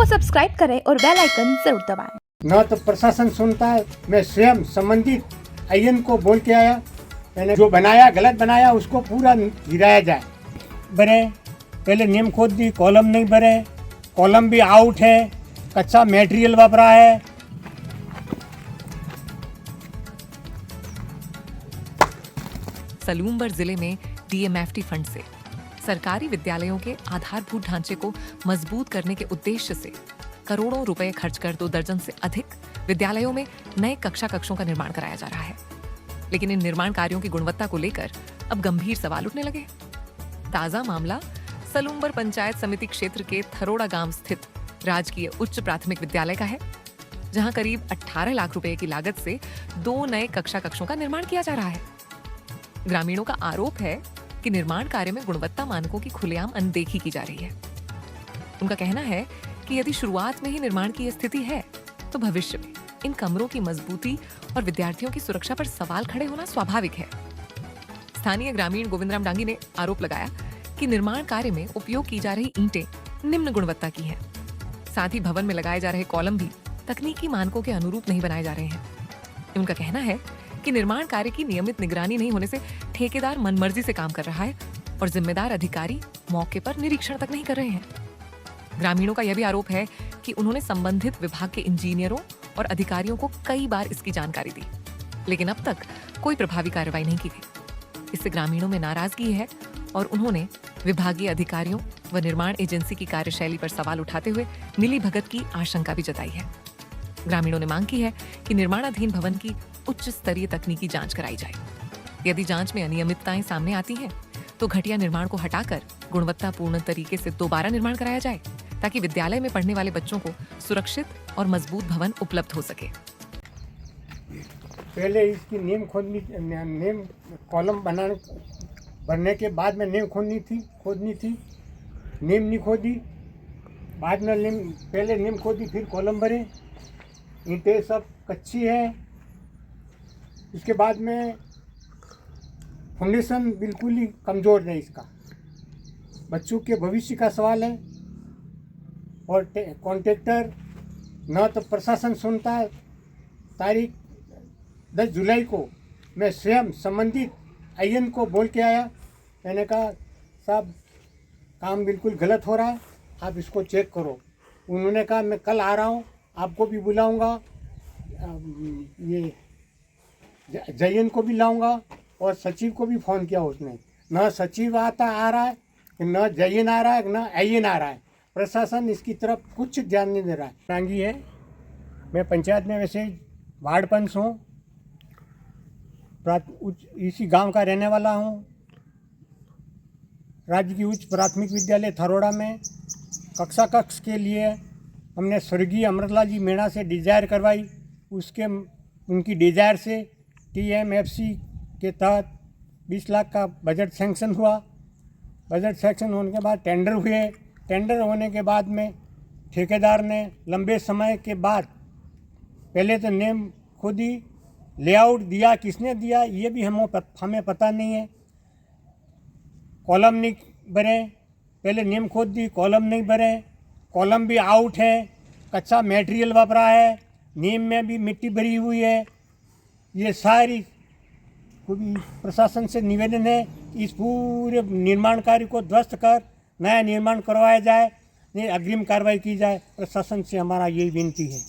को सब्सक्राइब करें और बेल आइकन जरूर दबाएं। न तो प्रशासन सुनता है। मैं स्वयं संबंधित आईएन को बोल के आया, मैंने जो बनाया गलत बनाया उसको पूरा गिराया जाए। भरे पहले नीम खोद दी, कॉलम नहीं भरे, कॉलम भी आउट है, कच्चा मटेरियल वापरा है। सलूमबर जिले में डीएमएफटी फंड से सरकारी विद्यालयों के आधारभूत ढांचे को मजबूत करने के उद्देश्य से करोड़ों रुपए खर्च कर 2 दर्जन से अधिक विद्यालयों में नए कक्षों का निर्माण कराया जा रहा है। लेकिन इन निर्माण कार्यों की गुणवत्ता को लेकर अब गंभीर सवाल उठने लगे। ताजा मामला सलूमबर पंचायत समिति क्षेत्र के थरोड़ा गांव स्थित राजकीय उच्च प्राथमिक विद्यालय का है, जहां करीब 18 लाख रुपए की लागत से 2 नए कक्षों का निर्माण किया जा रहा है। ग्रामीणों का आरोप है कि निर्माण कार्य में गुणवत्ता मानकों की खुलेआम अनदेखी की जा रही है। उनका कहना है कि यदि शुरुआत में ही निर्माण की यह स्थिति है तो भविष्य में इन कमरों की मजबूती और विद्यार्थियों की सुरक्षा पर सवाल खड़े होना स्वाभाविक है। स्थानीय ग्रामीण गोविंदराम डांगी ने आरोप लगाया कि निर्माण कार्य में उपयोग की जा रही ईंटें निम्न गुणवत्ता की हैं। साथ ही भवन में लगाए जा रहे कॉलम भी तकनीकी मानकों के अनुरूप नहीं बनाए जा रहे हैं। उनका कहना है कि निर्माण कार्य की नियमित निगरानी नहीं होने से ठेकेदार मनमर्जी से काम कर रहा है और जिम्मेदार अधिकारी मौके पर निरीक्षण तक नहीं कर रहे हैं। ग्रामीणों का यह भी आरोप है कि उन्होंने संबंधित विभाग के इंजीनियरों और अधिकारियों को कई बार इसकी जानकारी दी, लेकिन अब तक कोई प्रभावी कार्रवाई नहीं की गई। इससे ग्रामीणों में नाराजगी है और उन्होंने विभागीय अधिकारियों व निर्माण एजेंसी की कार्यशैली पर सवाल उठाते हुए मिलीभगत की आशंका भी जताई है। ग्रामीणों ने मांग की है कि निर्माणाधीन भवन की उच्च स्तरीय तकनीकी जांच कराई जाए। यदि जांच में अनियमितताएं सामने आती हैं, तो घटिया निर्माण को हटाकर गुणवत्तापूर्ण तरीके से दोबारा निर्माण कराया जाए, ताकि विद्यालय में पढ़ने वाले बच्चों को सुरक्षित और मजबूत भवन उपलब्ध हो सके। पहले इसकी नीम कॉलम बनने के बाद में नीम खोदनी थी। नीम नहीं खोदी, बाद में पहले नीम खोदी, फिर कॉलम भरे। ईंटें सब कच्ची है। इसके बाद में फाउंडेशन बिल्कुल ही कमज़ोर है। इसका बच्चों के भविष्य का सवाल है और कॉन्ट्रैक्टर न तो प्रशासन सुनता है। तारीख 10 जुलाई को मैं स्वयं संबंधित आईएन को बोल के आया, मैंने कहा साहब काम बिल्कुल गलत हो रहा है, आप इसको चेक करो। उन्होंने कहा मैं कल आ रहा हूँ, आपको भी बुलाऊंगा, ये जयन को भी लाऊंगा और सचिव को भी फ़ोन किया उसने। न सचिव आ रहा है, न जयन आ रहा है, न आईएन आ रहा है। प्रशासन इसकी तरफ कुछ ध्यान नहीं दे रहा है। टांगी है, मैं पंचायत में वैसे वार्ड पंच हूँ, इसी गांव का रहने वाला हूँ। राज्य की उच्च प्राथमिक विद्यालय थरोड़ा में कक्ष के लिए हमने स्वर्गीय अमृतलाल जी मीणा से डिज़ायर करवाई। उनकी डिज़ायर से टीएमएफसी के तहत 20 लाख का बजट सैंक्शन हुआ। बजट सैंक्शन होने के बाद टेंडर हुए। टेंडर होने के बाद में ठेकेदार ने लंबे समय के बाद पहले तो नेम खोदी, लेआउट दिया, किसने दिया ये भी हमें पता नहीं है। कॉलम नहीं भरे, पहले नेम खोद दी, कॉलम नहीं भरे, कॉलम भी आउट है, कच्चा मटेरियल वापरा है, नीम में भी मिट्टी भरी हुई है। ये सारी प्रशासन से निवेदन है कि इस पूरे निर्माण कार्य को ध्वस्त कर नया निर्माण करवाया जाए, अग्रिम कार्रवाई की जाए। प्रशासन से हमारा यही विनती है।